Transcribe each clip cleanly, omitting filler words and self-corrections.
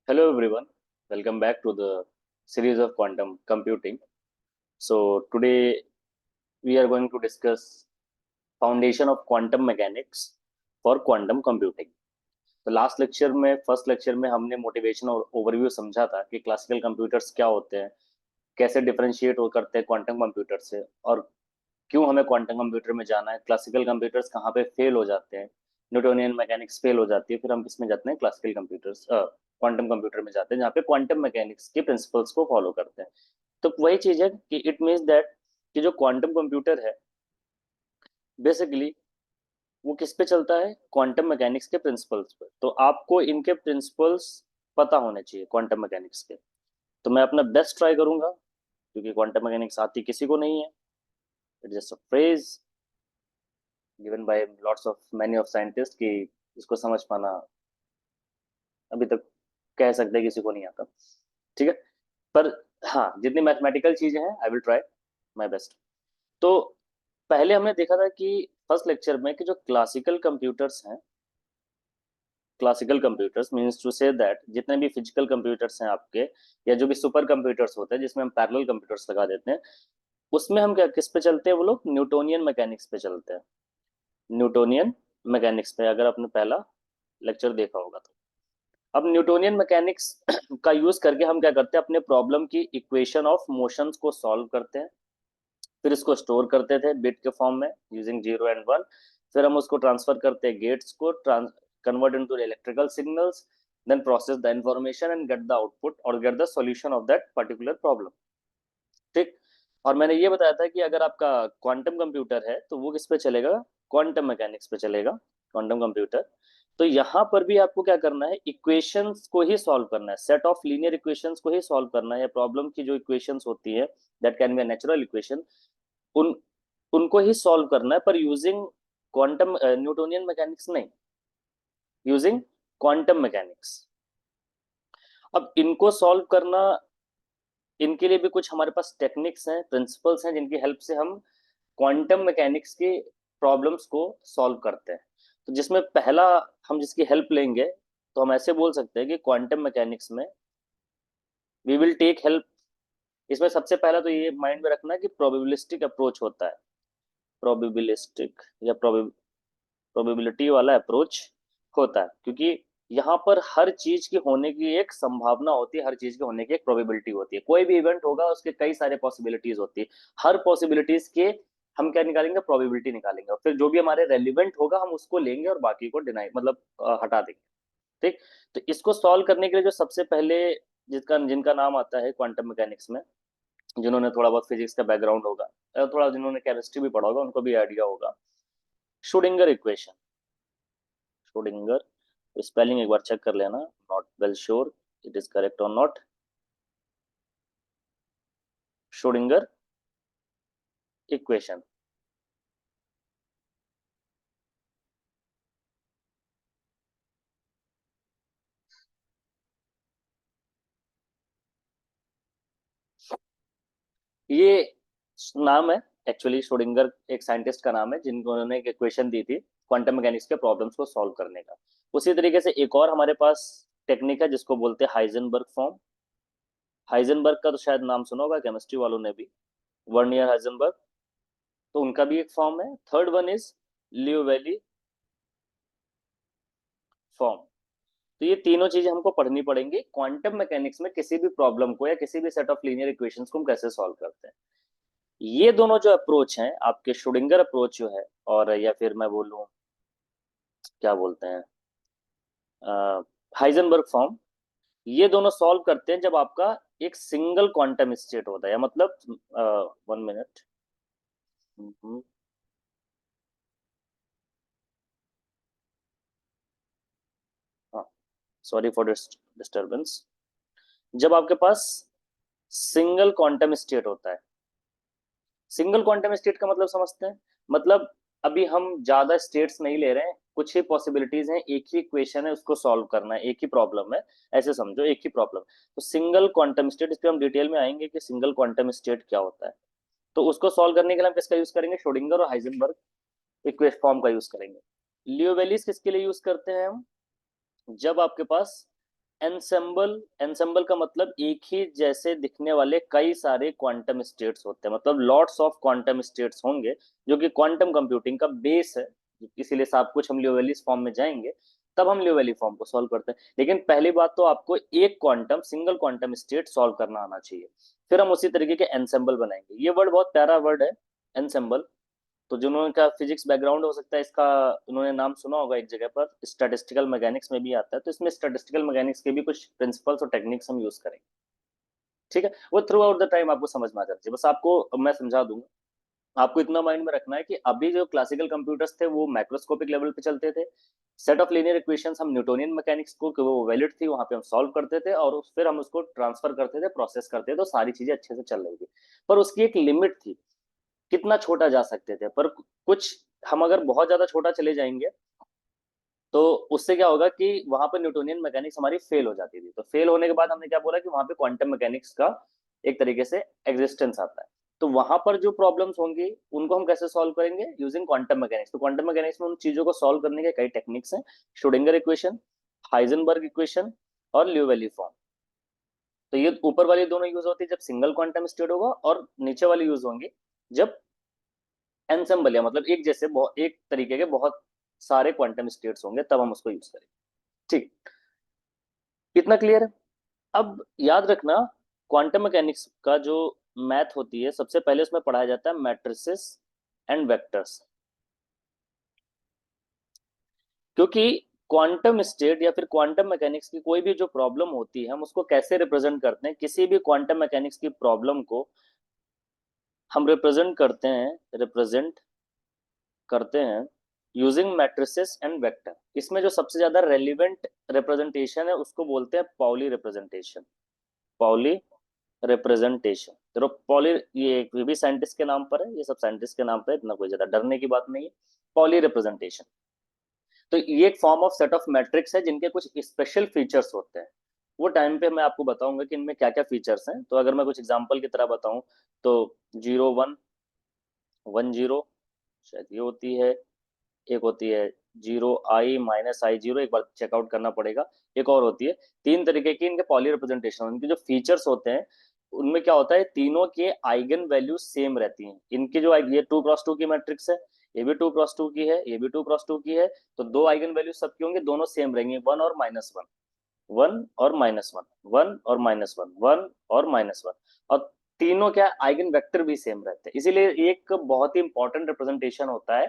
Hello everyone, welcome back to the series of quantum computing. So today we are going to discuss foundation of quantum mechanics for quantum computing. तो last lecture में first lecture में हमने motivation और overview समझा था कि classical computers क्या होते हैं, कैसे डिफरेंशिएट करते हैं क्वांटम कंप्यूटर से, और क्यों हमें क्वांटम कंप्यूटर में जाना है, क्लासिकल कंप्यूटर्स कहाँ पे फेल हो जाते हैं, न्यूटोनियन मैकेनिक्स फेल हो जाती है, फिर हम किस में जाते हैं, क्लासिकल कंप्यूटर्स क्वांटम कंप्यूटर में जाते हैं जहाँ पे क्वांटम मैकेनिक्स के प्रिंसिपल्स को फॉलो करते हैं। तो वही चीज है कि इट मीन्स दैट कि जो क्वांटम कंप्यूटर है बेसिकली वो किस पे चलता है, क्वांटम मैकेनिक्स के प्रिंसिपल्स पे। तो आपको इनके प्रिंसिपल्स पता होने चाहिए क्वांटम मैकेनिक्स के। तो मैं अपना बेस्ट ट्राई करूंगा क्योंकि क्वांटम मैकेनिक्स आती किसी को नहीं है। It just a phrase given by lots of many of scientist कि इसको समझ पाना अभी तक कह सकते हैं किसी को नहीं आता। ठीक है, पर हाँ जितनी मैथमेटिकल चीजें हैं I will try my best. तो पहले हमने देखा था कि फर्स्ट लेक्चर में कि जो क्लासिकल कंप्यूटर्स हैं, classical computers means to say that जितने भी फिजिकल कंप्यूटर्स हैं आपके, या जो भी सुपर कंप्यूटर्स होते हैं जिसमें हम पैरेलल कंप्यूटर्स लगा देते हैं, उसमें हम क्या किस पे चलते हैं, वो लोग न्यूटोनियन मैकेनिक्स पे चलते हैं। न्यूटोनियन मैकेनिक्स पे अगर आपने पहला लेक्चर देखा होगा तो अब न्यूटोनियन मैकेनिक्स का यूज करके हम क्या करते हैं, अपने प्रॉब्लम की इक्वेशन ऑफ मोशंस को सॉल्व करते हैं। फिर इसको स्टोर करते थे बिट के फॉर्म में यूजिंग 0 एंड 1। फिर हम उसको ट्रांसफर करते हैं गेट्स को, convert into electrical signals, then process the information and get the output और get the solution of that particular problem. ठीक। और मैंने ये बताया था कि अगर आपका क्वांटम कंप्यूटर है तो वो किस पे चलेगा, क्वांटम मैकेनिक्स पे चलेगा क्वांटम कंप्यूटर। तो यहाँ पर भी आपको क्या करना है, इक्वेशंस को ही सॉल्व करना है, सेट ऑफ लीनियर इक्वेशंस को ही सॉल्व करना है, या प्रॉब्लम की जो इक्वेशंस होती है that can be a natural equation, उन उनको ही सॉल्व करना है, पर यूजिंग क्वांटम न्यूटोनियन मैकेनिक्स नहीं, यूजिंग क्वांटम मैकेनिक्स। अब इनको सॉल्व करना, इनके लिए भी कुछ हमारे पास टेक्निक्स हैं, प्रिंसिपल्स हैं जिनकी हेल्प से हम क्वांटम मैकेनिक्स के प्रॉब्लम्स को सॉल्व करते हैं। तो जिसमें पहला हम जिसकी हेल्प लेंगे, तो हम ऐसे बोल सकते हैं कि क्वांटम मैकेनिक्स में वी विल टेक हेल्प। इसमें सबसे पहला तो ये माइंड में रखना है कि प्रोबेबिलिस्टिक अप्रोच होता है, प्रोबेबिलिस्टिक या प्रोबेबिलिटी वाला अप्रोच होता है, क्योंकि यहाँ पर हर चीज की होने की एक संभावना होती है, हर चीज के होने की एक प्रोबेबिलिटी होती है। कोई भी इवेंट होगा उसके कई सारे पॉसिबिलिटीज होती है, हर पॉसिबिलिटीज के हम क्या निकालेंगे, प्रोबेबिलिटी निकालेंगे, और फिर जो भी हमारे रेलिवेंट होगा हम उसको लेंगे और बाकी को डिनाई मतलब हटा देंगे। ठीक। तो इसको सॉल्व करने के लिए जो सबसे पहले जिसका जिनका नाम आता है क्वांटम मैकेनिक्स में, जिन्होंने थोड़ा बहुत फिजिक्स का बैकग्राउंड होगा, थोड़ा जिन्होंने केमिस्ट्री भी पढ़ा होगा उनको भी आइडिया होगा, श्रोडिंगर इक्वेशन। श्रोडिंगर स्पेलिंग एक बार चेक कर लेना, not well sure it is correct और नॉट। श्रोडिंगर इक्वेशन, ये नाम है, एक्चुअली श्रोडिंगर एक साइंटिस्ट का नाम है जिन्होंने एक इक्वेशन दी थी क्वांटम मैकेनिक्स के प्रॉब्लम्स को सॉल्व करने का। उसी तरीके से एक और हमारे पास टेक्निक है जिसको बोलते हैं हाइजेनबर्ग फॉर्म। हाइजेनबर्ग का तो शायद नाम सुना होगा केमिस्ट्री वालों ने भी, वर्नियर हाइजेनबर्ग। तो उनका भी एक फॉर्म है। Third one is Leo valley form. तो ये तीनों चीजें हमको पढ़नी पड़ेंगी क्वांटम मैकेनिक्स में, किसी भी प्रॉब्लम को या किसी भी सेट ऑफ लीनियर इक्वेशंस को हम कैसे सॉल्व करते हैं। ये दोनों जो अप्रोच हैं आपके, श्रोडिंगर अप्रोच जो है, और या फिर मैं बोलूं क्या बोलते हैं, हाइजेनबर्ग फॉर्म, ये दोनों सॉल्व करते हैं जब आपका एक सिंगल क्वांटम स्टेट होता है, या मतलब 1 मिनट। हाँ, सॉरी फॉर डिस्टर्बेंस। जब आपके पास सिंगल क्वांटम स्टेट होता है, सिंगल क्वांटम स्टेट का मतलब समझते हैं, मतलब अभी हम ज्यादा स्टेट्स नहीं ले रहे हैं, कुछ ही पॉसिबिलिटीज हैं, एक ही इक्वेशन है, उसको सॉल्व करना है, एक ही प्रॉब्लम है, ऐसे समझो एक ही प्रॉब्लम। तो सिंगल क्वांटम स्टेट, इस पे हम डिटेल में आएंगे कि सिंगल क्वांटम स्टेट क्या होता है। तो उसको सॉल्व करने के लिए हम किसका यूज करेंगे, श्रोडिंगर और हाइजेनबर्ग इक्वेशन फॉर्म का यूज करेंगे। लियो वैलिस किसके लिए यूज करते हैं हम, जब आपके पास एनसेम्बल, एनसेम्बल का मतलब एक ही जैसे दिखने वाले कई सारे क्वांटम स्टेट्स होते हैं, मतलब लॉट्स ऑफ क्वांटम स्टेट्स होंगे, जो कि क्वांटम कंप्यूटिंग का बेस है। इसीलिए सब कुछ हम लियो वैली फॉर्म में जाएंगे तब हम लियो वैली फॉर्म को सॉल्व करते हैं। लेकिन पहली बात तो आपको एक quantum, single quantum state solve करना आना चाहिए, फिर हम उसी तरीके के एनसेम्बल बनाएंगे। ये वर्ड बहुत प्यारा वर्ड है, एनसेम्बल। तो जिन्होंने का फिजिक्स बैकग्राउंड हो सकता है इसका, उन्होंने नाम सुना होगा एक जगह पर, स्टैटिस्टिकल मैकेनिक्स में भी आता है। तो इसमें स्टैटिस्टिकल मैकेनिक्स के भी कुछ प्रिंसिपल्स और टेक्निक्स हम यूज करेंगे, ठीक है। वो थ्रू आउट द टाइम आपको समझ में आ जाती है, बस आपको मैं समझा दूंगा। आपको इतना माइंड में रखना है कि अभी जो क्लासिकल कंप्यूटर्स थे वो माइक्रोस्कोपिक लेवल पे चलते थे। सेट ऑफ लीनियर इक्वेशंस हम न्यूटोनियन मैकेनिक्स को, कि वो वैलिड थी, वहां पे हम सॉल्व करते थे और फिर हम उसको ट्रांसफर करते थे, प्रोसेस करते थे, तो सारी चीजें अच्छे से चल रही थी। पर उसकी एक लिमिट थी, कितना छोटा जा सकते थे। पर कुछ, हम अगर बहुत ज्यादा छोटा चले जाएंगे तो उससे क्या होगा कि वहां पर न्यूटोनियन मैकेनिक्स हमारी फेल हो जाती थी। तो फेल होने के बाद हमने क्या बोला कि वहां पे क्वांटम मैकेनिक्स का एक तरीके से एग्जिस्टेंस आता है। तो वहां पर जो प्रॉब्लम्स होंगी उनको हम कैसे सॉल्व करेंगे, यूजिंग क्वांटम मैकेनिक्स। तो क्वांटम मैकेनिक्स में उन चीजों को सॉल्व करने के कई टेक्निक्स हैं, श्रोडिंगर इक्वेशन, हाइजेनबर्ग इक्वेशन और लियो वैली फॉर्म। तो ये ऊपर वाली दोनों यूज होती है जब सिंगल क्वांटम स्टेट होगा, और नीचे वाली यूज होंगी जब एनसेम्बल, या मतलब एक जैसे एक तरीके के बहुत सारे क्वांटम स्टेट्स होंगे, तब हम उसको यूज करेंगे, ठीक। इतना क्लियर है। अब याद रखना, क्वांटम मैकेनिक्स का जो मैथ होती है, सबसे पहले उसमें पढ़ाया जाता है मैट्रिसेस एंड वेक्टर्स। क्योंकि क्वांटम स्टेट या फिर क्वांटम मैकेनिक्स की कोई भी जो प्रॉब्लम होती है, हम उसको कैसे रिप्रेजेंट करते हैं, किसी भी क्वांटम मैकेनिक्स की प्रॉब्लम को हम रिप्रेजेंट करते हैं यूजिंग मैट्रिसेस एंड वेक्टर। इसमें जो सबसे ज्यादा रेलिवेंट रिप्रेजेंटेशन है उसको बोलते हैं पाउली रिप्रेजेंटेशन। पाउली रिप्रेजेंटेशन, तो पॉली, ये एक भी साइंटिस्ट के नाम पर है, ये सब साइंटिस्ट के नाम पर है, इतना कोई ज्यादा डरने की बात नहीं है। पॉली रिप्रेजेंटेशन, तो ये एक form of set of matrix है जिनके कुछ स्पेशल फीचर्स होते हैं। वो टाइम पे मैं आपको बताऊंगा कि इनमें क्या क्या फीचर्स हैं। तो अगर मैं कुछ एग्जांपल की तरह बताऊं, तो 0 1 1 0 शायद ये होती है, एक होती है 0 I - I 0, एक बार चेकआउट करना पड़ेगा। एक और होती है, तीन तरीके की इनके पॉली रिप्रेजेंटेशन, उनके जो फीचर्स होते हैं उनमें क्या होता है, तीनों के आइगन वैल्यूज सेम रहती हैं। इनके जो ये 2x2 की मैट्रिक्स है, ये भी 2x2 की है, ये भी 2x2 की है, तो दो आइगन वैल्यूज सबके होंगे, दोनों सेम रहेंगे, 1 और -1, 1 और -1, 1 और -1, 1 और -1, और तीनों क्या आइगन वेक्टर भी सेम रहते हैं। इसीलिए एक बहुत ही इंपॉर्टेंट रिप्रेजेंटेशन होता है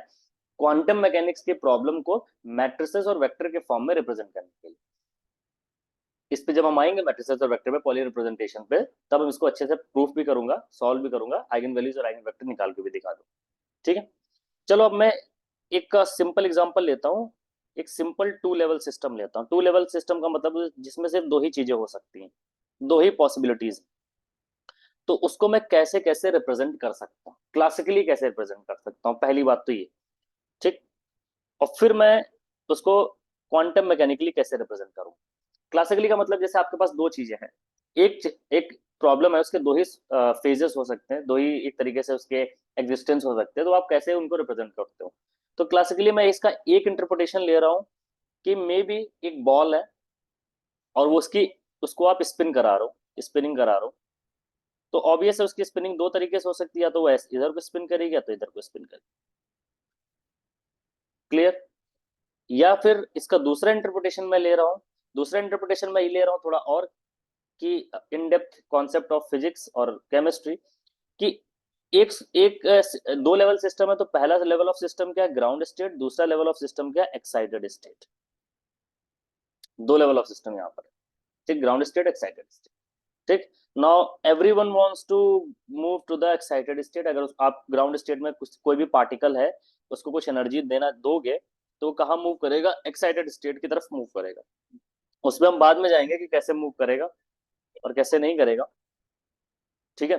क्वांटम मैकेनिक्स की प्रॉब्लम को मैट्रिसेस और वेक्टर के फॉर्म में रिप्रेजेंट करने के लिए। इस पे जब हम आएंगे मैट्रिसेस और वेक्टर पे, पॉली रिप्रेजेंटेशन पे, तब हम इसको अच्छे से प्रूफ भी करूंगा, सॉल्व भी करूंगा, आइगन वैल्यूज और आइगन वेक्टर निकाल के भी दिखा दूं, ठीक है। चलो अब मैं एक सिंपल एग्जांपल लेता हूँ। एक सिंपल टू लेवल सिस्टम लेता हूँ। टू लेवल सिस्टम का मतलब जिसमें सिर्फ दो ही चीजें हो सकती हैं, दो ही पॉसिबिलिटीज। तो उसको मैं कैसे कैसे रिप्रेजेंट कर सकता हूँ, क्लासिकली कैसे रिप्रेजेंट कर सकता हूँ, पहली बात तो ये, ठीक। और फिर मैं उसको क्वांटम मैकेनिकली कैसे रिप्रेजेंट करूँ। क्लासिकली का मतलब जैसे आपके पास दो चीजें हैं, एक एक प्रॉब्लम है, उसके दो ही फेजेस हो सकते हैं, दो ही एक तरीके से उसके एग्जिस्टेंस हो सकते हैं, तो आप कैसे उनको रिप्रेजेंट करते हो। तो क्लासिकली मैं इसका एक इंटरप्रिटेशन ले रहा हूँ कि मे बी एक बॉल है और वो उसकी, उसको आप स्पिन करा रहे हो, स्पिनिंग करा रहे हो, तो ऑब्वियस है उसकी स्पिनिंग दो तरीके से हो सकती है, या तो वो इधर को स्पिन करेगी या तो इधर को स्पिन करेगी, क्लियर। या फिर इसका दूसरा इंटरप्रिटेशन मैं ले रहा हूँ, दूसरा इंटरप्रिटेशन मैं ये ले रहा हूँ थोड़ा और, कि in depth concept of physics और केमिस्ट्री, कि एक एक दो लेवल सिस्टम है, तो पहला लेवल ऑफ सिस्टम क्या है, ग्राउंड स्टेट, दूसरा लेवल ऑफ सिस्टम क्या है, एक्साइटेड स्टेट। दो लेवल ऑफ सिस्टम यहाँ पर, ठीक, ग्राउंड स्टेट, एक्साइटेड स्टेट, ठीक। Now everyone wants to move to the excited state. अगर आप ग्राउंड स्टेट में कुछ कोई भी पार्टिकल है, उसको कुछ एनर्जी देना दोगे, तो वो कहाँ मूव करेगा, एक्साइटेड स्टेट की तरफ मूव करेगा। उसमें हम बाद में जाएंगे कि कैसे मूव करेगा और कैसे नहीं करेगा, ठीक है।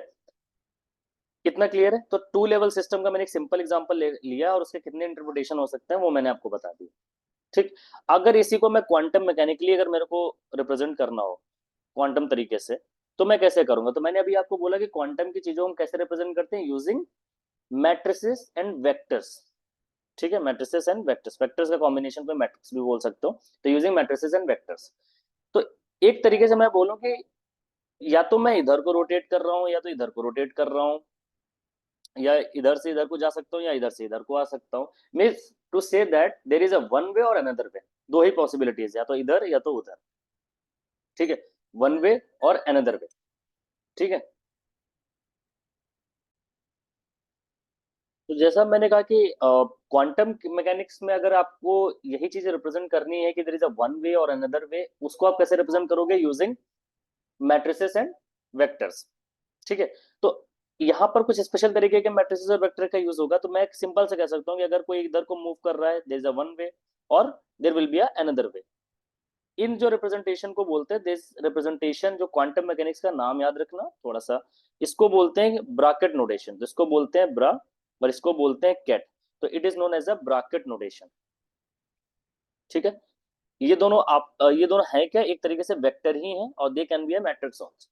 कितना क्लियर है। तो टू लेवल सिस्टम का मैंने एक सिंपल एग्जांपल लिया और उसके कितने इंटरप्रिटेशन हो सकते हैं वो मैंने आपको बता दिया, ठीक। अगर इसी को मैं क्वांटम मैकेनिकली अगर मेरे को रिप्रेजेंट करना हो क्वांटम तरीके से, तो मैं कैसे करूंगा। तो मैंने अभी आपको बोला कि क्वांटम की चीजों को हम कैसे रिप्रेजेंट करते हैं, यूजिंग मैट्रिसेस एंड वेक्टर्स, ठीक है। मैट्रिसेस एंड वेक्टर्स, वेक्टर्स का कॉम्बिनेशन को मैट्रिक्स भी बोल सकते हो, तो यूजिंग मैट्रिसेस एंड वेक्टर्स। तो एक तरीके से मैं बोलूं कि या तो मैं इधर को रोटेट कर रहा हूँ या तो इधर को रोटेट कर रहा हूँ, या इधर से इधर को जा सकता हूँ या इधर से इधर को आ सकता हूँ। Means to say that there is a one way और अनदर वे, दो ही पॉसिबिलिटीज, या तो इधर या तो उधर। ठीक है, वन वे और अनदर वे। ठीक है, तो जैसा मैंने कहा कि क्वांटम मैकेनिक्स में अगर आपको यही चीज रिप्रेजेंट करनी है कि देर इज अ वन वे और अनदर वे, उसको आप कैसे रिप्रेजेंट करोगे? Using matrices and vectors. ठीक है, तो यहाँ पर कुछ स्पेशल तरीके के मैट्रिसेस और वेक्टर का यूज होगा। तो मैं एक सिंपल से कह सकता हूँ कि अगर कोई इधर को मूव कर रहा है, there is a one way और there will be a another way. इन जो रिप्रेजेंटेशन को बोलते हैं, दिस रिप्रेजेंटेशन, जो क्वांटम मैकेनिक्स का नाम याद रखना थोड़ा सा, इसको बोलते हैं ब्रैकेट नोटेशन, जिसको बोलते हैं ब्रा, और इसको बोलते हैं कैट। तो it is known as a bracket notation. ठीक है, ये दोनों है क्या, एक तरीके से वेक्टर ही हैं, और they can be a matrix also.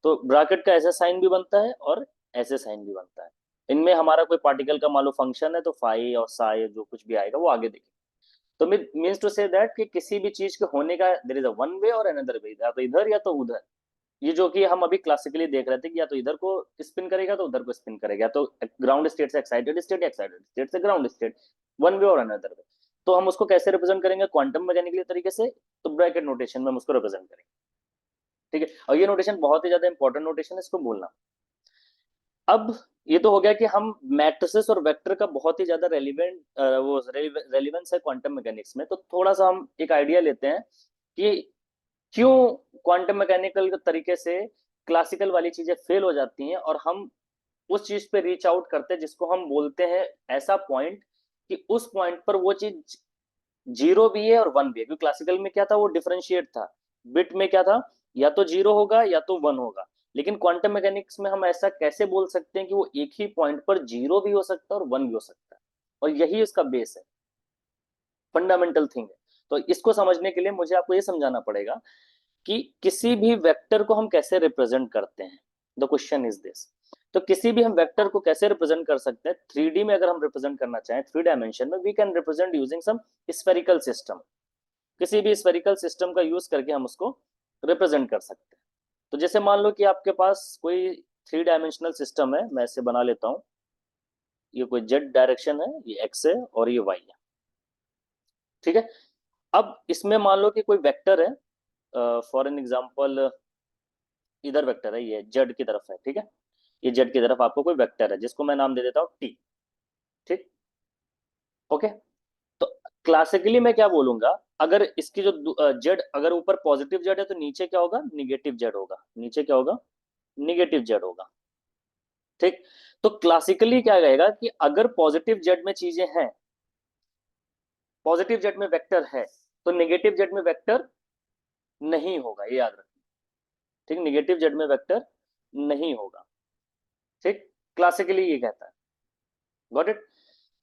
तो ब्रैकेट का ऐसा साइन भी बनता है और ऐसे साइन भी बनता है। इनमें हमारा कोई पार्टिकल का मान लो फंक्शन है, तो फाई और साई जो कुछ भी आएगा वो आगे देखेंगे। तो मीन्स टू से दैट कि किसी भी चीज के होने का there is a one way और अनदर वे, या तो इधर या तो उधर। ये जो कि हम अभी क्लासिकली देख रहे थे कि या तो इधर को स्पिन करेगा तो उधर को स्पिन करेगा, तो ग्राउंड स्टेट से एक्साइटेड स्टेट, एक्साइटेड स्टेट से ग्राउंड स्टेट, वन वे और अनदर वे। तो हम उसको कैसे रिप्रेजेंट करेंगे क्वांटम मैकेनिकली तरीके से? तो ब्रैकेट नोटेशन में हम उसको रिप्रेजेंट करेंगे। ठीक है, और ये नोटेशन बहुत ही ज्यादा इंपॉर्टेंट नोटेशन है, इसको बोलना। अब ये तो हो गया कि हम मैट्रिसेस और वेक्टर का बहुत ही ज्यादा रेलिवेंट वो रेलिवेंस है क्वांटम मैकेनिक्स में। तो थोड़ा सा हम एक आइडिया लेते हैं कि क्यों क्वांटम मैकेनिकल तरीके से क्लासिकल वाली चीजें फेल हो जाती हैं, और हम उस चीज पे रीच आउट करते हैं जिसको हम बोलते हैं ऐसा पॉइंट, कि उस पॉइंट पर वो चीज जीरो भी है और वन भी है। क्योंकि क्लासिकल में क्या था, वो डिफरेंशिएट था, बिट में क्या था, या तो जीरो होगा या तो वन होगा। लेकिन क्वांटम मैकेनिक्स में हम ऐसा कैसे बोल सकते हैं कि वो एक ही पॉइंट पर जीरो भी हो सकता है और वन भी हो सकता है, और यही इसका बेस है, फंडामेंटल थिंग है। तो इसको समझने के लिए मुझे आपको ये समझाना पड़ेगा कि किसी भी वेक्टर को हम कैसे रिप्रेजेंट करते हैं। The question is this. तो किसी भी हम वेक्टर को कैसे रिप्रेजेंट कर सकते हैं? थ्री डी में अगर हम रिप्रेजेंट करना चाहें, थ्री डायमेंशन में, we can represent using some spherical system. किसी भी स्फेरिकल सिस्टम का यूज करके हम उसको रिप्रेजेंट कर सकते हैं। तो जैसे मान लो कि आपके पास कोई थ्री डायमेंशनल सिस्टम है, मैं इसे बना लेता हूँ। ये कोई जेड डायरेक्शन है, ये एक्स है और ये वाई है। ठीक है, अब इसमें मान लो कि कोई वेक्टर है, फॉर एन एग्जाम्पल इधर वेक्टर है, ये जेड की तरफ है। ठीक है, ये जेड की तरफ आपको कोई वेक्टर है जिसको मैं नाम दे देता हूँ टी। ठीक, ओके। तो क्लासिकली मैं क्या बोलूंगा, अगर इसकी जो जेड अगर ऊपर पॉजिटिव जेड है तो नीचे क्या होगा? निगेटिव जेड होगा। नीचे क्या होगा? निगेटिव जेड होगा। ठीक, तो क्लासिकली क्या कहेगा कि अगर पॉजिटिव जेड में चीजें हैं, पॉजिटिव जेड में वेक्टर है, तो निगेटिव जेड में वेक्टर नहीं होगा, ये याद रखना। ठीक, निगेटिव जेड में वेक्टर नहीं होगा। ठीक, क्लासिकली ये कहता है। Got it?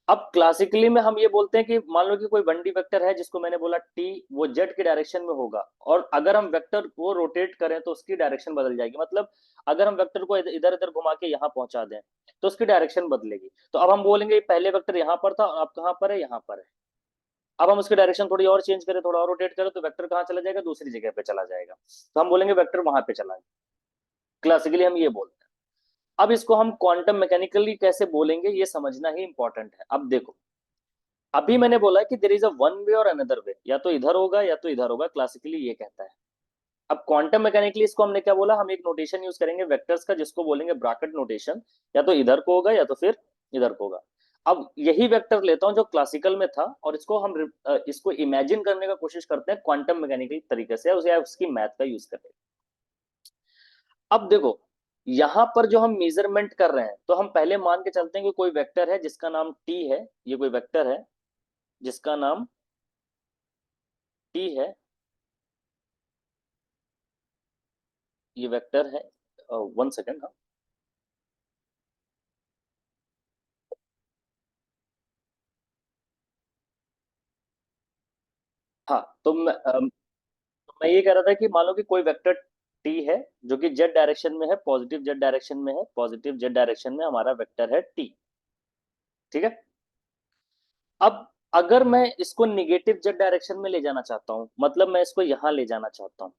अब क्लासिकली में हम ये बोलते हैं कि मान लो कि कोई वन डी वेक्टर है जिसको मैंने बोला टी, वो जेड की डायरेक्शन में होगा, और अगर हम वेक्टर को रोटेट करें तो उसकी डायरेक्शन बदल जाएगी। मतलब अगर हम वेक्टर को इधर इधर घुमा के यहाँ पहुंचा दें तो उसकी डायरेक्शन बदलेगी। तो अब हम बोलेंगे पहले वेक्टर यहाँ पर था, अब कहाँ पर है? यहाँ पर है। अब हम उसकी डायरेक्शन थोड़ी और चेंज करें, थोड़ा और रोटेट करें, तो वेक्टर कहाँ चला जाएगा? दूसरी जगह पे चला जाएगा। तो हम बोलेंगे वेक्टर वहां पे चला गया। क्लासिकली हम ये बोलते हैं। अब इसको हम क्वांटम मैकेनिकली कैसे बोलेंगे, ये समझना ही इंपॉर्टेंट है। अब देखो, अभी मैंने बोला कि देर इज अ वन वे और अनदर वे, या तो इधर होगा या तो इधर होगा, क्लासिकली ये कहता है। अब क्वांटम मैकेनिकली इसको हमने क्या बोला? हम एक नोटेशन यूज करेंगे वेक्टर्स का जिसको बोलेंगे ब्रैकेट नोटेशन। या तो इधर को होगा या तो फिर इधर को होगा। अब यही वेक्टर लेता हूं जो क्लासिकल में था, और इसको हम इसको इमेजिन करने का कोशिश करते हैं क्वांटम मैकेनिकल तरीके से, उसे उसकी मैथ का यूज करके। अब देखो, यहां पर जो हम मेजरमेंट कर रहे हैं, तो हम पहले मान के चलते हैं कि कोई वेक्टर है जिसका नाम टी है। ये कोई वेक्टर है जिसका नाम टी है, ये वेक्टर है। One second. हाँ, हाँ, तो मैं ये कह रहा था कि मान लो कि कोई वेक्टर टी है जो कि जेड डायरेक्शन में है, पॉजिटिव जेड डायरेक्शन में है, पॉजिटिव जेड डायरेक्शन में हमारा वेक्टर है टी। ठीक है, अब अगर मैं इसको निगेटिव जेड डायरेक्शन में ले जाना चाहता हूं, मतलब मैं इसको यहां ले जाना चाहता हूं,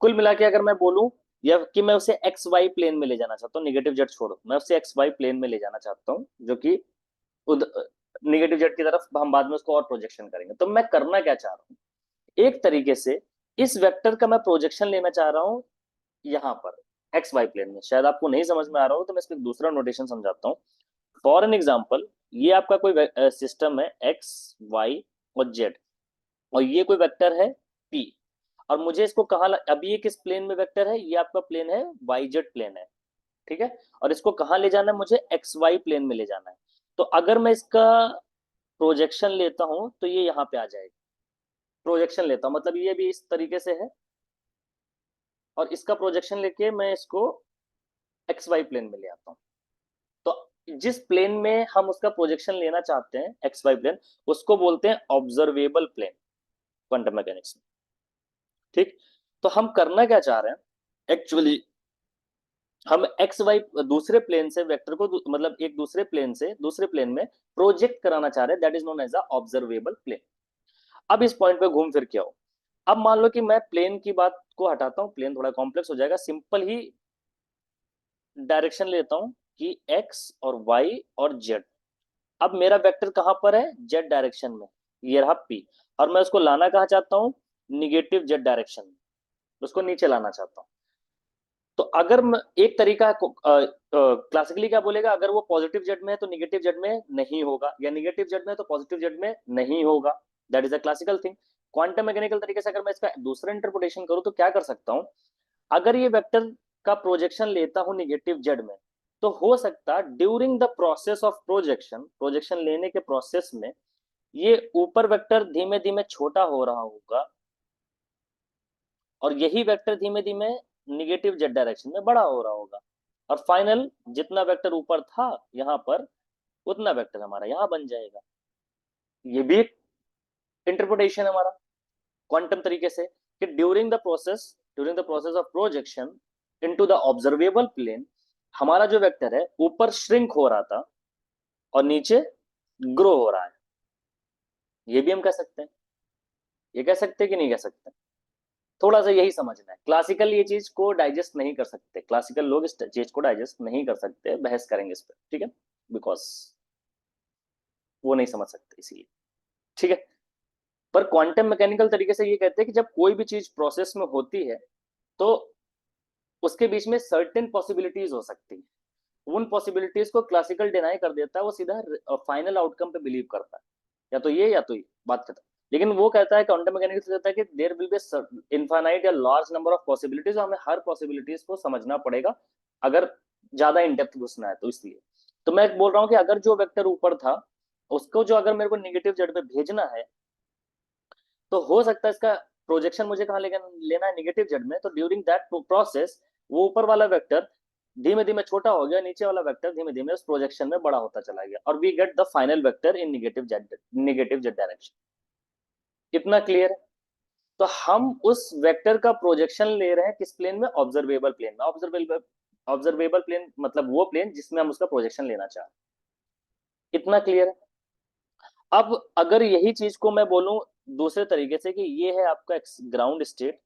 कुल मिला के अगर मैं बोलूं या कि मैं उसे एक्स वाई प्लेन में ले जाना चाहता हूँ, निगेटिव जेड छोड़ो, मैं उसे एक्स वाई प्लेन में ले जाना चाहता हूँ, जो कि निगेटिव जेड की तरफ हम बाद में उसको और प्रोजेक्शन करेंगे। तो मैं करना क्या चाह रहा हूँ, एक तरीके से इस वेक्टर का मैं प्रोजेक्शन लेना चाह रहा हूँ यहाँ पर एक्स वाई प्लेन में। शायद आपको नहीं समझ में आ रहा हो तो मैं इसको एक दूसरा नोटेशन समझाता हूँ। फॉर एन एग्जाम्पल, ये आपका कोई सिस्टम है एक्स वाई और जेड, और ये कोई वेक्टर है पी, और मुझे इसको कहाँ अभी ये किस प्लेन में वेक्टर है, ये आपका प्लेन है वाई जेड प्लेन है, ठीक है। और इसको कहाँ ले जाना है, मुझे एक्स वाई प्लेन में ले जाना है। तो अगर मैं इसका प्रोजेक्शन लेता हूं तो ये यहाँ पे आ जाएगा। प्रोजेक्शन लेता हूं मतलब ये भी इस तरीके से है, और इसका प्रोजेक्शन लेके मैं इसको एक्स वाई प्लेन में ले आता हूँ। तो जिस प्लेन में हम उसका प्रोजेक्शन लेना चाहते हैं एक्स वाई प्लेन, उसको बोलते हैं ऑब्जर्वेबल प्लेन क्वांटम मैकेनिक्स में, ठीक। तो हम करना क्या चाह रहे हैं एक्चुअली, हम एक्स वाई दूसरे प्लेन से वेक्टर को मतलब एक दूसरे प्लेन से दूसरे प्लेन में प्रोजेक्ट कराना चाह रहे हैं, that is known as a observable plane. अब इस पॉइंट पे घूम फिर के आओ। अब मान लो कि मैं प्लेन की बात को हटाता हूं, प्लेन थोड़ा कॉम्प्लेक्स हो जाएगा, सिंपल ही डायरेक्शन लेता हूं कि एक्स और वाई और जेड। अब मेरा वेक्टर कहां पर है, जेड डायरेक्शन में, ये रहा पी, और मैं उसको लाना कहां चाहता हूं, निगेटिव जेड डायरेक्शन में, उसको नीचे लाना चाहता हूं। तो अगर एक तरीका क्लासिकली क्या बोलेगा, अगर वो पॉजिटिव जेड में है तो निगेटिव जेड में नहीं होगा, या निगेटिव जेड में है तो पॉजिटिव जेड में नहीं होगा, that is a classical thing. Quantum mechanical तरीके से अगर मैं इसका दूसरा इंटरप्रिटेशन करूं तो क्या कर सकता हूं, अगर ये वेक्टर का प्रोजेक्शन लेता हूं निगेटिव जेड में, तो हो सकता during the process of projection, projection लेने के प्रोसेस में ये ऊपर वेक्टर धीमे धीमे छोटा हो रहा होगा, और यही वेक्टर धीमे धीमे निगेटिव जेड डायरेक्शन में बड़ा हो रहा होगा, और फाइनल जितना वेक्टर ऊपर था यहाँ पर, उतना वेक्टर हमारा यहाँ बन जाएगा। ये भी एक इंटरप्रिटेशन है हमारा क्वांटम तरीके से, कि during the process of projection into the observable plane, हमारा जो वेक्टर है ऊपर श्रिंक हो रहा था और नीचे ग्रो हो रहा है। ये भी हम कह सकते हैं, ये कह सकते हैं कि नहीं कह सकते। थोड़ा सा यही समझना है, क्लासिकल ये चीज को डाइजेस्ट नहीं कर सकते, क्लासिकल लोग इस चीज को डाइजेस्ट नहीं कर सकते, बहस करेंगे इस पर, ठीक है, बिकॉज वो नहीं समझ सकते इसीलिए, ठीक है। पर क्वांटम मैकेनिकल तरीके से ये कहते हैं कि जब कोई भी चीज प्रोसेस में होती है तो उसके बीच में सर्टेन पॉसिबिलिटीज हो सकती है, उन पॉसिबिलिटीज को क्लासिकल डिनाई कर देता है, वो सीधा फाइनल आउटकम पे बिलीव करता है, या तो ये या तो ये बात करता है। लेकिन वो कहता है, क्वांटम मैकेनिक्स कहता है कि देयर विल बी इनफाइनाइट या लार्ज नंबर ऑफ पॉसिबिलिटीज, हमें हर पॉसिबिलिटीज को समझना पड़ेगा अगर ज्यादा इन डेप्थ घुसना है तो। इसलिए तो मैं बोल रहा हूँ कि अगर जो वेक्टर ऊपर था उसको जो अगर मेरे को निगेटिव जेड पे भेजना है, तो हो सकता है इसका प्रोजेक्शन मुझे कहाँ लेना है, निगेटिव जेड में। तो ड्यूरिंग दैट प्रोसेस वो ऊपर वाला वेक्टर धीमे धीमे छोटा हो गया, नीचे वाला वेक्टर धीमे धीमे उस प्रोजेक्शन में बड़ा होता चला गया, और we get the final vector in negative Z direction. कितना क्लियर है। तो हम उस वेक्टर का प्रोजेक्शन ले रहे हैं किस प्लेन में, ऑब्जर्वेबल प्लेन में। ऑब्जर्वेबल प्लेन मतलब वो प्लेन जिसमें हम उसका प्रोजेक्शन लेना चाहते हैं। इतना क्लियर है। अब अगर यही चीज को मैं बोलूं दूसरे तरीके से कि ये है आपका ग्राउंड स्टेट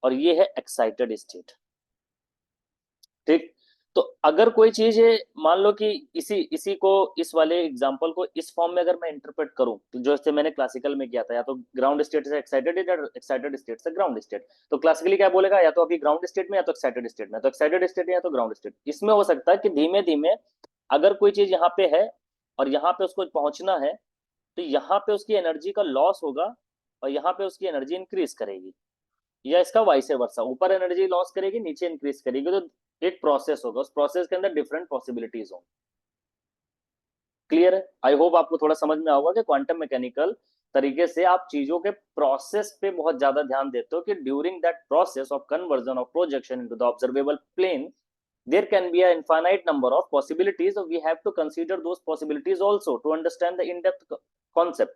और ये है एक्साइटेड स्टेट, ठीक। तो अगर कोई चीज है, मान लो कि इसी इसी को इस वाले एग्जांपल को इस फॉर्म में अगर मैं इंटरप्रेट करूं, तो जो इससे मैंने क्लासिकल में किया था, या तो ग्राउंड स्टेट से एक्साइटेड या एक्साइटेड स्टेट से ग्राउंड स्टेट, तो क्लासिकली क्या बोलेगा, या तो अभी ग्राउंड स्टेट में या तो एक्साइटेड स्टेट में, तो एक्साइटेड स्टेट या तो ग्राउंड स्टेट। इसमें हो सकता है कि धीमे धीमे अगर कोई चीज यहाँ पे है और यहाँ पे उसको पहुंचना है, तो यहाँ पे उसकी एनर्जी का लॉस होगा और यहाँ पे उसकी एनर्जी इंक्रीज करेगी, या इसका वाइस वर्सा, ऊपर एनर्जी लॉस करेगी नीचे इंक्रीज करेगी। तो एक प्रोसेस होगा, उस प्रोसेस के अंदर डिफरेंट पॉसिबिलिटीज होंगी। क्लियर है। आई होप आपको थोड़ा समझ में आएगा कि क्वांटम मैकेनिकल तरीके से आप चीजों के प्रोसेस पे बहुत ज्यादा ध्यान देते हो कि during that process of conversion of projection into the observable plane there can be an infinite number of possibilities, so we have to consider those possibilities also to understand the in-depth concept.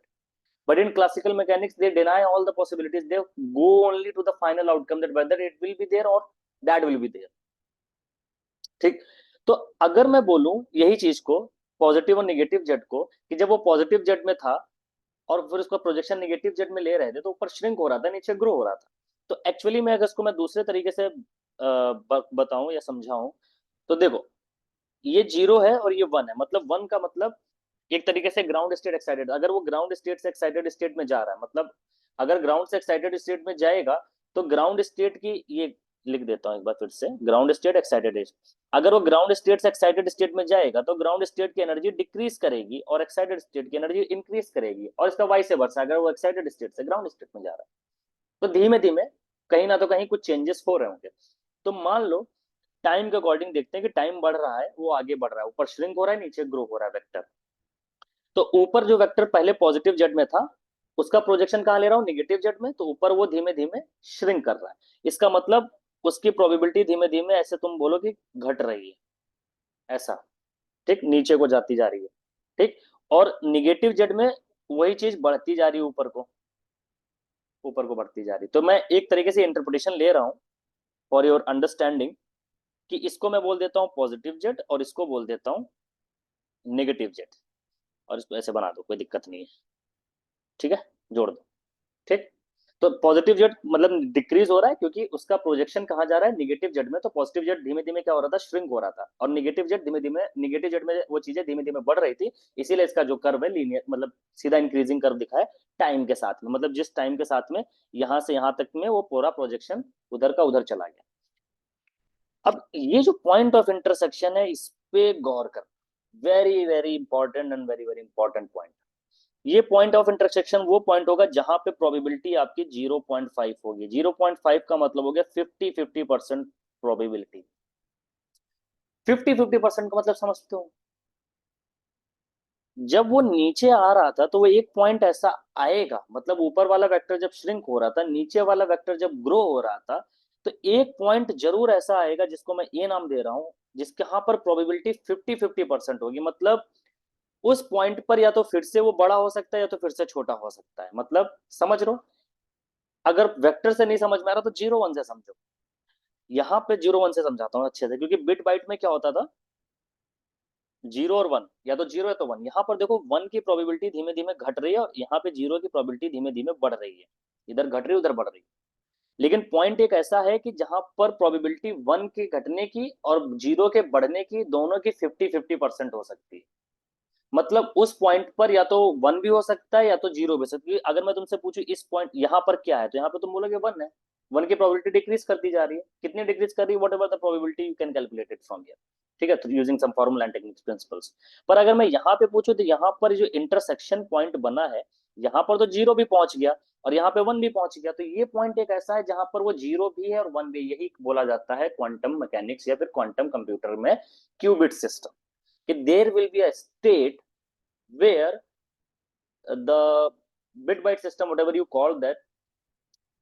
But in classical mechanics they deny all the possibilities, they go only to the final outcome, that whether it will be there or that will be there, ठीक। तो अगर मैं बोलूं यही चीज को, positive और negative Z को, कि जब वो पॉजिटिव जेड में था और फिर उसका प्रोजेक्शन निगेटिव जेड में ले रहे थे तो ऊपर श्रिंक हो रहा था नीचे ग्रो हो रहा था, तो एक्चुअली मैं अगर इसको मैं दूसरे तरीके से बताऊं या समझाऊं, तो देखो ये 0 है और ये 1 है, मतलब 1 का मतलब एक तरीके से ग्राउंड स्टेट एक्साइटेड, अगर वो ग्राउंड स्टेट से एक्साइटेड स्टेट में जा रहा है, मतलब अगर ग्राउंड से एक्साइटेड स्टेट में जाएगा तो ग्राउंड स्टेट की ये लिख देता हूं एक बार फिर से, ग्राउंड स्टेट एक्साइटेड है, अगर वो ग्राउंड स्टेट से एक्साइटेड स्टेट में जाएगा तो ग्राउंड स्टेट की एनर्जी डिक्रीज करेगी और एक्साइटेड स्टेट की एनर्जी इंक्रीज करेगी, और इसका वाइस वर्सा, अगर वो एक्साइटेड स्टेट से ग्राउंड स्टेट में जा रहा है तो धीमे धीमे कहीं ना तो कहीं कुछ चेंजेस हो रहे होंगे। तो मान लो टाइम के अकॉर्डिंग देखते हैं कि टाइम बढ़ रहा है, वो आगे बढ़ रहा है, ऊपर श्रिंक हो रहा है, नीचे ग्रो हो रहा है वेक्टर। तो ऊपर जो वेक्टर पहले पॉजिटिव जेड में था उसका प्रोजेक्शन कहाँ ले रहा हूँ, निगेटिव जेड में, तो ऊपर वो धीमे धीमे श्रिंक कर रहा है, इसका मतलब उसकी प्रोबेबिलिटी धीमे धीमे ऐसे तुम बोलो कि घट रही है, ऐसा, ठीक, नीचे को जाती जा रही है, ठीक। और निगेटिव जेड में वही चीज बढ़ती जा रही है, ऊपर को बढ़ती जा रही है। तो मैं एक तरीके से इंटरप्रिटेशन ले रहा हूँ फॉर योर अंडरस्टैंडिंग, कि इसको मैं बोल देता हूँ पॉजिटिव जेड और इसको बोल देता हूँ नेगेटिव जेड, और इसको ऐसे बना दो, कोई दिक्कत नहीं है, ठीक है, जोड़ दो, ठीक। तो पॉजिटिव जेड मतलब डिक्रीज हो रहा है क्योंकि उसका प्रोजेक्शन कहाँ जा रहा है, निगेटिव जेड में, तो पॉजिटिव जेड धीमे धीमे क्या हो रहा था, श्रिंक हो रहा था, और निगेटिव जेड धीमे धीमे, निगेटिव जेड में वो चीजें धीमे धीमे बढ़ रही थी, इसीलिए इसका जो कर्व है लीनियर, मतलब सीधा इंक्रीजिंग कर्व दिखा है टाइम के साथ में, मतलब जिस टाइम के साथ में यहां से यहां तक में वो पूरा प्रोजेक्शन उधर का उधर चला गया। अब ये जो पॉइंट ऑफ इंटरसेक्शन है इस पे गौर कर, very very important and very very important point. ये पॉइंट ऑफ इंटरसेक्शन वो पॉइंट होगा जहां पे प्रोबेबिलिटी आपकी 0.5 होगी। 0.5 का मतलब हो गया 50-50% प्रोबेबिलिटी। 50-50% का मतलब समझते हो, जब वो नीचे आ रहा था तो वो एक पॉइंट ऐसा आएगा, मतलब ऊपर वाला वेक्टर जब श्रिंक हो रहा था, नीचे वाला वेक्टर जब ग्रो हो रहा था, तो एक पॉइंट जरूर ऐसा आएगा जिसको मैं ए नाम दे रहा हूं, जिसके यहां पर प्रोबेबिलिटी 50-50% होगी। मतलब उस पॉइंट पर या तो फिर से वो बड़ा हो सकता है या तो फिर से छोटा हो सकता है, मतलब समझ लो। अगर वेक्टर से नहीं समझ में आ रहा तो 0-1 से समझो, यहाँ पे 0-1 से समझाता हूँ अच्छे से, क्योंकि बिट बाइट में क्या होता था, 0 और 1, या तो 0 है तो 1। यहाँ पर देखो 1 की प्रोबेबिलिटी धीमे धीमे घट रही है और यहाँ पे 0 की प्रोबेबिलिटी धीमे धीमे बढ़ रही है, इधर घट रही है उधर बढ़ रही है। लेकिन पॉइंट एक ऐसा है कि जहां पर प्रोबेबिलिटी 1 के घटने की और 0 के बढ़ने की दोनों की 50-50% हो सकती है। मतलब उस पॉइंट पर या तो 1 भी हो सकता है या तो 0 भी हो सकती है। अगर मैं तुमसे पूछूं इस पॉइंट यहाँ पर क्या है, तो यहाँ पे तुम बोलोगे 1 है। 1 की प्रोबेबिलिटी डिक्रीज करती जा रही है, कितनी डिक्रीज कर रही है, whatever the probability you can calculate it from here, ठीक है, using some formula and techniques principles. पर अगर मैं यहाँ पे पूछूं तो यहाँ पर जो इंटरसेक्शन पॉइंट बना है, यहाँ पर तो 0 भी पहुंच गया और यहाँ पे 1 भी पहुंच गया, तो ये पॉइंट एक ऐसा है जहां पर वो 0 भी है और 1 भी। यही बोला जाता है क्वांटम मैकेनिक्स या फिर क्वांटम कंप्यूटर में क्यूबिट सिस्टम, कि there will be a state where the bit byte system, whatever you call that,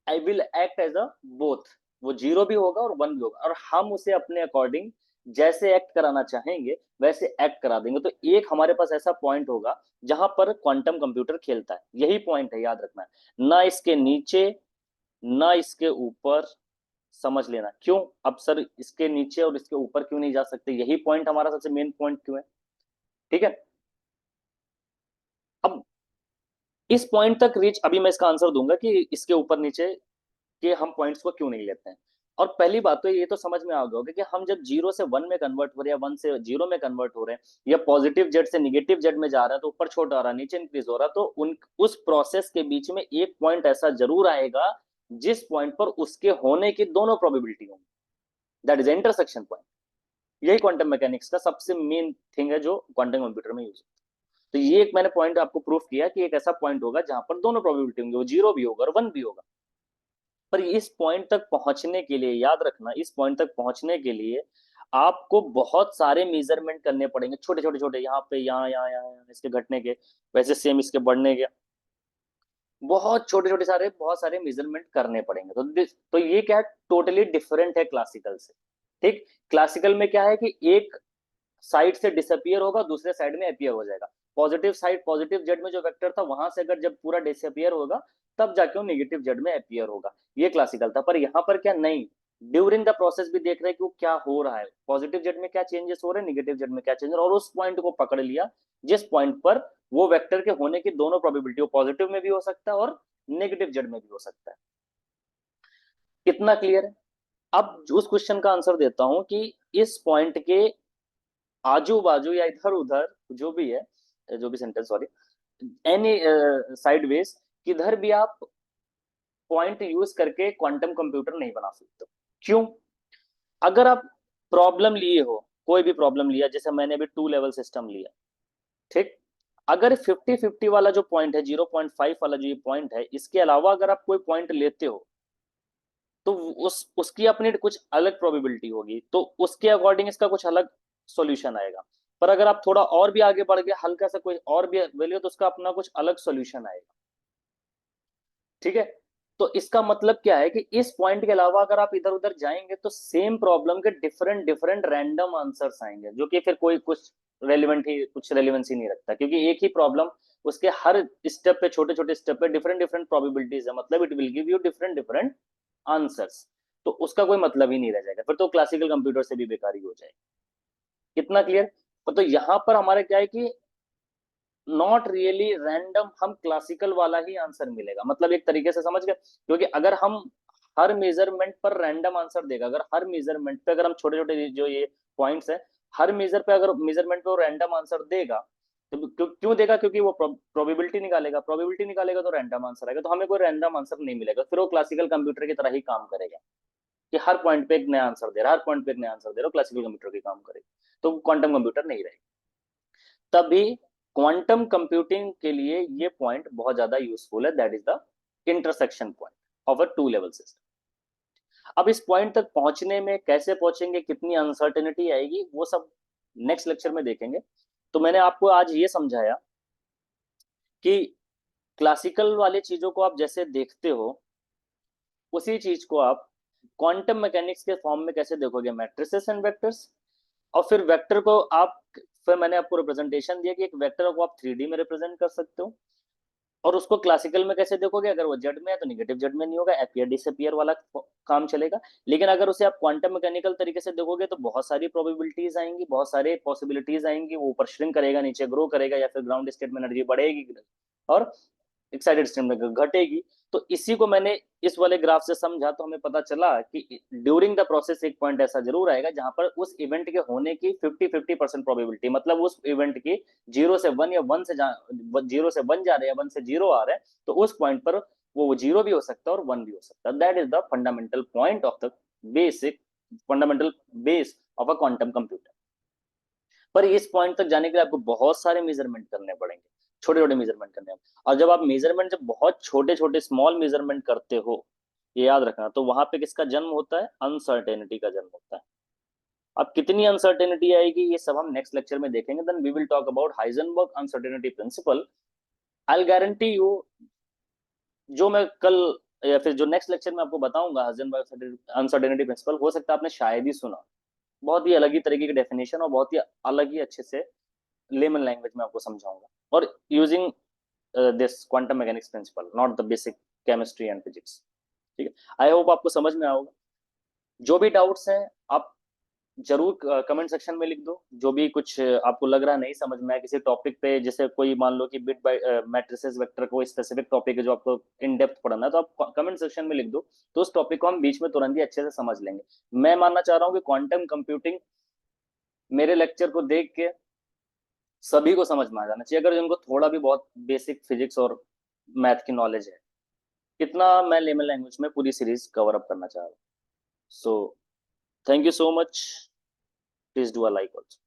I will act as a both, वो 0 भी होगा और 1 भी होगा, और हम उसे अपने अकॉर्डिंग जैसे एक्ट कराना चाहेंगे वैसे एक्ट करा देंगे। तो एक हमारे पास ऐसा पॉइंट होगा जहां पर क्वांटम कंप्यूटर खेलता है, यही पॉइंट है, याद रखना है, ना इसके नीचे ना इसके ऊपर। समझ लेना क्यों, अब सर इसके नीचे और इसके ऊपर क्यों नहीं जा सकते, यही पॉइंट हमारा सबसे मेन पॉइंट क्यों है, ठीक है। अब इस पॉइंट तक रीच, अभी मैं इसका आंसर दूंगा कि इसके ऊपर नीचे के हम पॉइंट्स को क्यों नहीं लेते हैं। और पहली बात तो ये तो समझ में आ गया होगा कि हम जब 0 से 1 में कन्वर्ट हो रहे हैं या 1 से 0 में कन्वर्ट हो रहे हैं या पॉजिटिव जेड से निगेटिव जेड में जा रहा है तो ऊपर छोटा हो रहा है नीचे इंक्रीज हो रहा है, तो उस प्रोसेस के बीच में एक पॉइंट ऐसा जरूर आएगा जिस पॉइंट पर उसके होने की दोनों प्रोबेबिलिटी होंगी, दैट इज इंटरसेक्शन पॉइंट। यही क्वांटम मैकेनिक्स का सबसे मेन थिंग है जो क्वांटम कंप्यूटर में यूज होता है। तो ये एक मैंने पॉइंट आपको प्रूफ किया कि एक ऐसा पॉइंट होगा जहां पर दोनों प्रोबेबिलिटी होंगे, वो 0 भी होगा और 1 भी होगा। पर इस पॉइंट तक पहुंचने के लिए याद रखना, इस पॉइंट तक पहुंचने के लिए आपको बहुत सारे मेजरमेंट करने पड़ेंगे, छोटे छोटे छोटे, यहाँ पे यहाँ इसके घटने के, वैसे सेम इसके बढ़ने के, बहुत छोटे छोटे सारे बहुत सारे मेजरमेंट करने पड़ेंगे। तो ये क्या है, टोटली डिफरेंट है क्लासिकल से, ठीक। क्लासिकल में क्या है कि एक साइड से डिसअपियर होगा दूसरे साइड में अपियर हो जाएगा। पॉजिटिव साइड, पॉजिटिव जेड में जो वेक्टर था वहां से अगर जब पूरा डिसअपियर होगा तब जाके वो नेगेटिव जेड में अपियर होगा, ये क्लासिकल था। पर यहाँ पर क्या नहीं, ड्यूरिंग द प्रोसेस भी देख रहे हैं कि वो क्या हो रहा है, पॉजिटिव जेड में क्या चेंजेस हो रहे हैं, नेगेटिव जेड में क्या चेंजेस, और उस पॉइंट को पकड़ लिया जिस पॉइंट पर वो वेक्टर के होने की दोनों प्रोबेबिलिटी, वो पॉजिटिव में भी हो सकता है और नेगेटिव जेड में भी हो सकता है। कितना क्लियर है? अब उस क्वेश्चन का आंसर देता हूं कि इस पॉइंट के आजू बाजू या इधर उधर जो भी है, जो भी सेंटेंस, सॉरी, एनी साइडवेज, किधर भी आप पॉइंट यूज करके क्वांटम कंप्यूटर नहीं बना सकते। क्यों? अगर आप प्रॉब्लम लिए हो, कोई भी प्रॉब्लम लिया, जैसे मैंने अभी 2 लेवल सिस्टम लिया, ठीक, अगर 50-50 वाला जो पॉइंट है, 0.5 वाला जो ये पॉइंट है, इसके अलावा अगर आप कोई पॉइंट लेते हो तो उसकी अपनी कुछ अलग प्रोबेबिलिटी होगी, तो उसके अकॉर्डिंग इसका कुछ अलग सॉल्यूशन आएगा। पर अगर आप थोड़ा और भी आगे बढ़ गए, हल्का सा कोई और भी वैल्यू, तो उसका अपना कुछ अलग सॉल्यूशन आएगा। ठीक है? तो इसका मतलब क्या है कि इस पॉइंट के अलावा अगर आप इधर उधर जाएंगे तो सेम प्रॉब्लम के डिफरेंट डिफरेंट रैंडम आंसर्स आएंगे, जो कि फिर कोई कुछ रेलिवेंस ही नहीं रखता, क्योंकि एक ही प्रॉब्लम, उसके हर स्टेप पे, छोटे छोटे स्टेप पे डिफरेंट डिफरेंट प्रोबेबिलिटीज है, मतलब it will give you different different answers. तो उसका कोई मतलब ही नहीं रह जाएगा, फिर तो क्लासिकल कंप्यूटर से भी बेकारी हो जाएगी। कितना क्लियर? तो यहाँ पर हमारे क्या है कि नॉट रियली रैंडम, हम क्लासिकल वाला ही आंसर मिलेगा, मतलब एक तरीके से समझ गए। क्योंकि अगर हम हर मेजरमेंट पर रैंडम आंसर देगा, अगर हर मेजरमेंट पे अगर हम छोटे छोटे जो ये पॉइंट्स है, हर मेजर पे अगर मेजरमेंट पे वो रैंडम आंसर देगा, तो क्यों देगा? क्योंकि वो प्रोबेबिलिटी निकालेगा, प्रोबेबिलिटी निकालेगा तो रैंडम आंसर आएगा, तो हमें कोई रैंडम आंसर नहीं मिलेगा, फिर वो क्लासिकल कंप्यूटर की तरह ही काम करेगा कि हर पॉइंट पे एक नया आंसर दे रहा है, हर पॉइंट पे एक नया आंसर दे रहा है, क्लासिकल कंप्यूटर की काम करेगा, तो क्वांटम कंप्यूटर नहीं रहेगा। तभी क्वांटम कंप्यूटिंग के लिए ये पॉइंट बहुत ज्यादा यूजफुल है, that is the intersection point of a 2 level system. अब इस पॉइंट तक पहुंचने में कैसे पहुंचेंगे, कितनी अनसर्टेनिटी आएगी, वो सब नेक्स्ट लेक्चर में देखेंगे। तो मैंने आपको आज ये समझाया कि क्लासिकल वाले चीजों को आप जैसे देखते हो, उसी चीज को आप क्वांटम मैकेनिक्स के फॉर्म में कैसे देखोगे, मैट्रिसेस एंड वेक्टर्स। और फिर वेक्टर को आप, फिर मैंने आपको रिप्रेजेंटेशन दिया कि एक वेक्टर को आप 3D में रिप्रेजेंट कर सकते हो, और उसको क्लासिकल में कैसे देखोगे, अगर वो जेड में है तो निगेटिव जेड में नहीं होगा, अपीयर डिसअपियर वाला काम चलेगा। लेकिन अगर उसे आप क्वांटम मैकेनिकल तरीके से देखोगे तो बहुत सारी प्रोबेबिलिटीज आएंगी, बहुत सारे पॉसिबिलिटीज आएंगी, वो ऊपर श्रिंक करेगा, नीचे ग्रो करेगा, या फिर ग्राउंड स्टेट में एनर्जी बढ़ेगी और एक्साइटेड स्टेट में घटेगी। तो इसी को मैंने इस वाले ग्राफ से समझा, तो हमें पता चला कि ड्यूरिंग द प्रोसेस एक पॉइंट ऐसा जरूर आएगा जहां पर उस इवेंट के होने की 50-50% प्रोबेबिलिटी, मतलब उस इवेंट की 0 से 1 या 1 से 0 से 1 जा रहे हैं, 1 से 0 आ रहे हैं, तो उस पॉइंट पर वो 0 भी हो सकता है और 1 भी हो सकता है। That is the fundamental point of the basic fundamental base of a quantum computer. पर इस पॉइंट तक जाने के लिए आपको बहुत सारे मेजरमेंट करने पड़ेंगे, छोटे छोटे मेजरमेंट करने हैं। और जब आप मेजरमेंट, जब बहुत छोटे छोटे स्मॉल मेजरमेंट करते हो, ये याद रखना, तो वहां पे किसका जन्म होता है? अनसर्टेनिटी का जन्म होता है। अब कितनी अनसर्टेनिटी आएगी, ये सब हम नेक्स्ट लेक्चर में देखेंगे। Then we will talk about Heisenberg uncertainty principle. I guarantee you, जो मैं कल या फिर जो नेक्स्ट लेक्चर में आपको बताऊंगा, हाइजेनबर्ग अनसर्टेनिटी प्रिंसिपल, हो सकता है आपने शायद ही सुना। बहुत ही अलग ही तरीके की डेफिनेशन और बहुत ही अलग ही अच्छे से लेमन लैंग्वेज में आपको समझाऊंगा, और using this quantum mechanics principle, not the basic chemistry and physics. ठीक है? आई होप आपको समझ में आओगे। जो भी डाउट्स हैं आप जरूर कमेंट सेक्शन में लिख दो, जो भी कुछ आपको लग रहा है नहीं समझ में आया किसी टॉपिक पे, जैसे कोई मान लो कि बिट बाय मैट्रिसेस वेक्टर को स्पेसिफिक टॉपिक है जो आपको इन डेप्थ पढ़ना है, तो आप कमेंट सेक्शन में लिख दो, तो उस टॉपिक को हम बीच में तुरंत ही अच्छे से समझ लेंगे। मैं मानना चाह रहा हूँ कि क्वांटम कंप्यूटिंग मेरे लेक्चर को देख के सभी को समझ में आ जाना चाहिए, अगर जिनको थोड़ा भी बहुत बेसिक फिजिक्स और मैथ की नॉलेज है। इतना मैं लेमन लैंग्वेज में पूरी सीरीज कवर अप करना चाह रहा हूँ। So thank you so much, please do a like also.